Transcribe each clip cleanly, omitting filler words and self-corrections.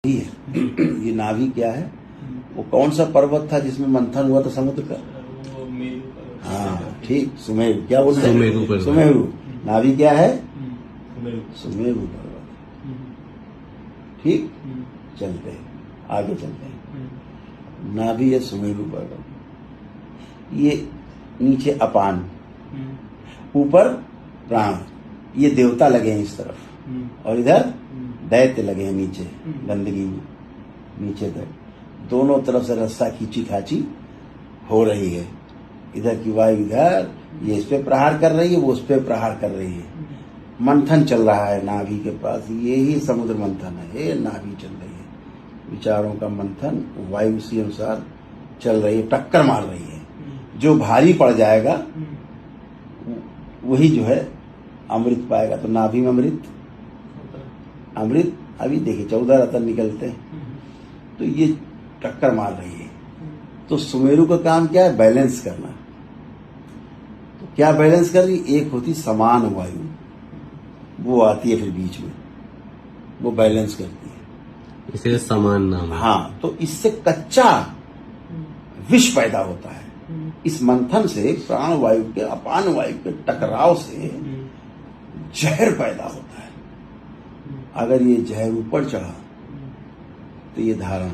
ये नाभि क्या है? वो कौन सा पर्वत था जिसमें मंथन हुआ था समुद्र का? हाँ ठीक, सुमेरु। क्या बोलते हैं? सुमेरु। नाभि क्या है? सुमेरु पर्वत। ठीक, चलते हैं आगे, चलते हैं। नाभि है सुमेरु पर्वत, ये नीचे अपान, ऊपर प्राण। ये देवता लगे हैं इस तरफ और इधर दैत्य लगे हैं नीचे, गंदगी में नीचे तक। दोनों तरफ से रस्सा खींची खाची हो रही है। इधर की वायु इधर, ये इस पे प्रहार कर रही है, वो उस पे प्रहार कर रही है। मंथन चल रहा है नाभि के पास, ये ही समुद्र मंथन है। ये नाभि चल रही है, विचारों का मंथन वायु उसी अनुसार चल रही है, टक्कर मार रही है। जो भारी पड़ जाएगा वही जो है अमृत पाएगा। तो नाभि में अमृत अभी देखिए 14 रत्न निकलते हैं, तो ये टक्कर मार रही है। तो सुमेरु का काम क्या है? बैलेंस करना। तो क्या बैलेंस कर रही? एक होती समान वायु, वो आती है फिर बीच में, वो बैलेंस करती है, इसे समान नाम है। हाँ, तो इससे कच्चा विष पैदा होता है। इस मंथन से, प्राण वायु के अपान वायु के टकराव से जहर पैदा होता है। अगर ये जहर ऊपर चढ़ा तो ये धारण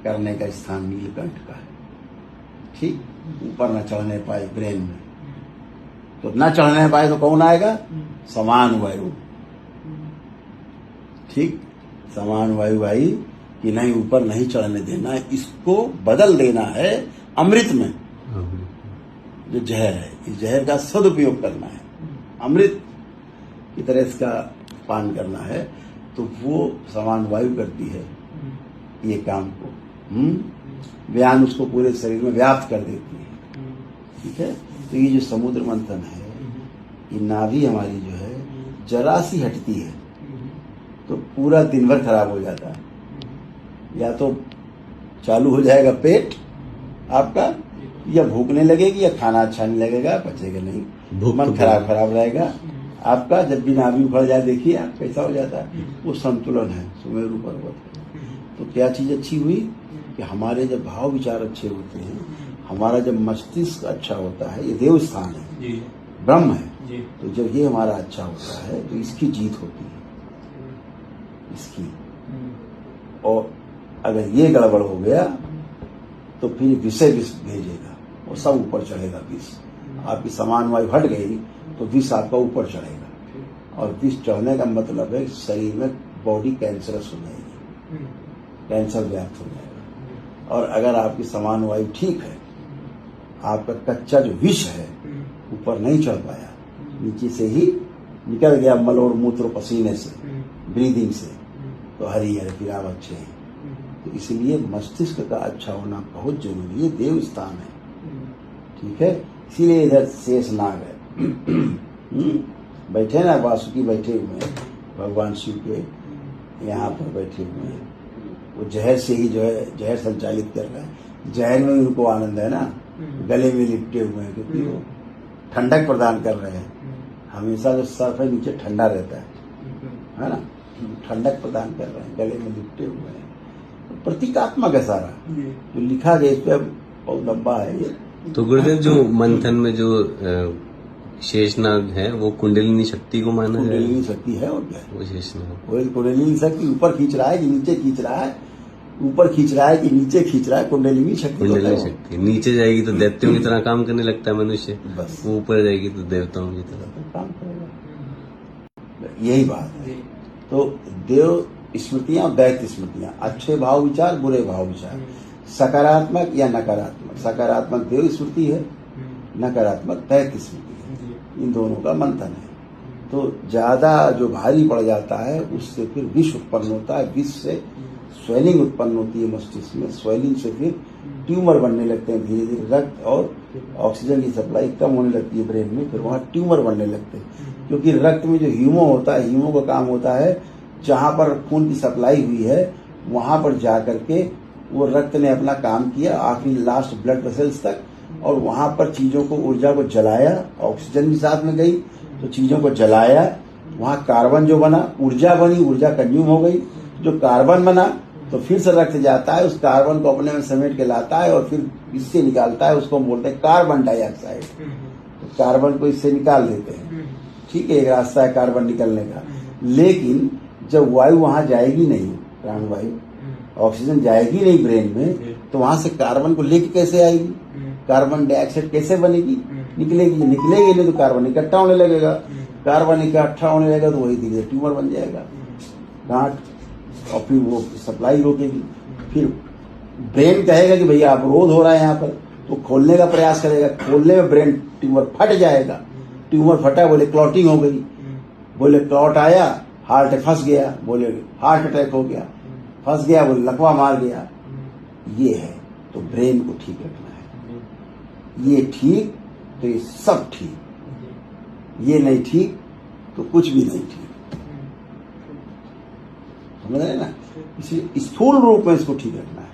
करने का स्थान नीलकंठ का है। ठीक, ऊपर न चढ़ने पाए ब्रेन में, तो न चढ़ने पाए तो कौन आएगा? समान वायु। ठीक, समान वायु आई कि नहीं, ऊपर नहीं चढ़ने देना है, इसको बदल देना है अमृत में। जो जहर है, इस जहर का सदुपयोग करना है, अमृत की तरह इसका पान करना है। तो वो समान वायु करती है ये काम को। व्यान उसको पूरे शरीर में व्याप्त कर देती है। ठीक है, तो ये जो समुद्र मंथन है, ये नाभि हमारी जो है जरा सी हटती है तो पूरा दिन भर खराब हो जाता है। या तो चालू हो जाएगा पेट आपका, या भूखने लगेगी, या खाना अच्छा नहीं लगेगा, पचेगा नहीं, मन खराब रहेगा आपका। जब भी नाभि उखड़ जाए, देखिए आप कैसा हो जाता है। वो संतुलन है सुमेरु पर्वत। तो क्या चीज अच्छी हुई कि हमारे जब भाव विचार अच्छे होते हैं, हमारा जब मस्तिष्क अच्छा होता है, ये देव स्थान है, ब्रह्म है, तो जब ये हमारा अच्छा होता है तो इसकी जीत होती है, इसकी। और अगर ये गड़बड़ हो गया तो फिर विषय विष भेजेगा, और सब ऊपर चढ़ेगा विष। आपकी समान वायु हट गई तो विष आपका ऊपर चढ़ेगा, और विष चढ़ने का मतलब है शरीर में बॉडी कैंसरस हो जाएगी, कैंसर व्याप्त हो जाएगा। और अगर आपकी समान वायु ठीक है, आपका कच्चा जो विष है ऊपर नहीं चढ़ पाया, नीचे से ही निकल गया मल और मूत्र पसीने से, ब्रीदिंग से, तो हरी हरे फिर आप अच्छे हैं। तो इसलिए मस्तिष्क का अच्छा होना बहुत जरूरी है, देव स्थान है। ठीक है, इसीलिए इधर शेष नाग है। बैठे ना, वासुकी बैठे हुए हैं, भगवान शिव के यहाँ पर बैठे हुए हैं। वो जहर से ही जो है जहर संचालित कर रहा है। जहर में उनको आनंद है ना, गले में लिपटे हुए हैं, क्योंकि वो ठंडक प्रदान कर रहे हैं। हमेशा जो सर्फ है नीचे ठंडा रहता है ना, ठंडक प्रदान कर रहे हैं, गले में लिपटे हुए हैं। प्रतीकात्मक है सारा जो लिखा गया, इस पे बहुत लंबा है ये। तो गुरुदेव, जो मंथन में जो शेषनाग है वो कुंडलिनी शक्ति को माना है? कुंडलिनी शक्ति है, और क्या है वो शेषनाग? वो कुंडलिनी शक्ति ऊपर खींच रहा है कि नीचे खींच रहा है, ऊपर खींच रहा है कि नीचे खींच रहा है, कुंडलिनी शक्ति। कुंडलिनी शक्ति नीचे जाएगी तो दैत्यों की तरह काम करने लगता है मनुष्य, बस। वो ऊपर जाएगी तो देवताओं की तरह काम करेगा। यही बात है। तो देव स्मृतियां और दैत्य स्मृतियां, अच्छे भाव विचार, बुरे भाव विचार, सकारात्मक या नकारात्मक। सकारात्मक देव स्मृति है, नकारात्मक दैत्य स्मृति है। इन दोनों का मंथन है। तो ज्यादा जो भारी पड़ जाता है उससे फिर विष उत्पन्न होता है, विष से स्वेलिंग उत्पन्न होती है मस्तिष्क में, स्वेलिंग से फिर ट्यूमर बनने लगते हैं धीरे धीरे। रक्त और ऑक्सीजन की सप्लाई कम होने लगती है ब्रेन में, फिर वहाँ ट्यूमर बनने लगते हैं। क्योंकि रक्त में जो हीमो होता है, हीमो का काम होता है जहाँ पर खून की सप्लाई हुई है वहां पर जाकर के वो रक्त ने अपना काम किया आखिरी लास्ट ब्लड वेसल्स तक, और वहां पर चीजों को, ऊर्जा को जलाया, ऑक्सीजन भी साथ में गई तो चीजों को जलाया, वहां कार्बन जो बना, ऊर्जा बनी, ऊर्जा कंज्यूम हो गई, जो कार्बन बना तो फिर से रक्त जाता है, उस कार्बन को अपने में समेट के लाता है और फिर इससे निकालता है, उसको हम बोलते हैं कार्बन डाइऑक्साइड। तो कार्बन को इससे निकाल देते हैं, ठीक है, एक रास्ता है कार्बन निकलने का। लेकिन जब वायु वहां जाएगी नहीं, प्राणवायु, ऑक्सीजन जाएगी नहीं ब्रेन में, तो वहां से कार्बन को लेके कैसे आएगी, कार्बन डाइऑक्साइड कैसे बनेगी, निकलेगी नहीं तो कार्बन इकट्ठा होने लगेगा, कार्बन इकट्ठा होने लगेगा तो वही धीरे ट्यूमर बन जाएगा, गांठ, और फिर वो सप्लाई रोकेगी। फिर ब्रेन कहेगा कि भैया अवरोध हो रहा है यहाँ पर, तो खोलने का प्रयास करेगा, खोलने में ब्रेन ट्यूमर फट जाएगा, ट्यूमर फटा, बोले क्लॉटिंग हो गई, बोले क्लॉट आया, हार्ट फंस गया, बोले हार्ट अटैक हो गया, फंस गया, बोले लकवा मार गया। ये है, तो ब्रेन को ठीक रखना है, ये ठीक तो ये सब ठीक, ये नहीं ठीक तो कुछ भी नहीं ठीक, समझ रहे ना। इसलिए स्थूल रूप में इसको ठीक रखना है।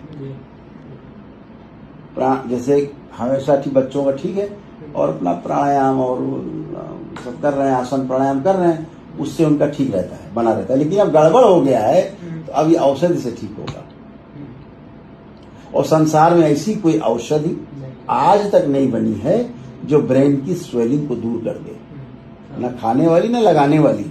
जैसे हमेशा ठीक बच्चों का ठीक है, और अपना प्राणायाम और सब कर रहे हैं, आसन प्राणायाम कर रहे हैं, उससे उनका ठीक रहता है, बना रहता है। लेकिन अब गड़बड़ हो गया है तो अब ये औषधि से ठीक होगा। और संसार में ऐसी कोई औषधि आज तक नहीं बनी है जो ब्रेन की स्वेलिंग को दूर कर दे, न खाने वाली न लगाने वाली।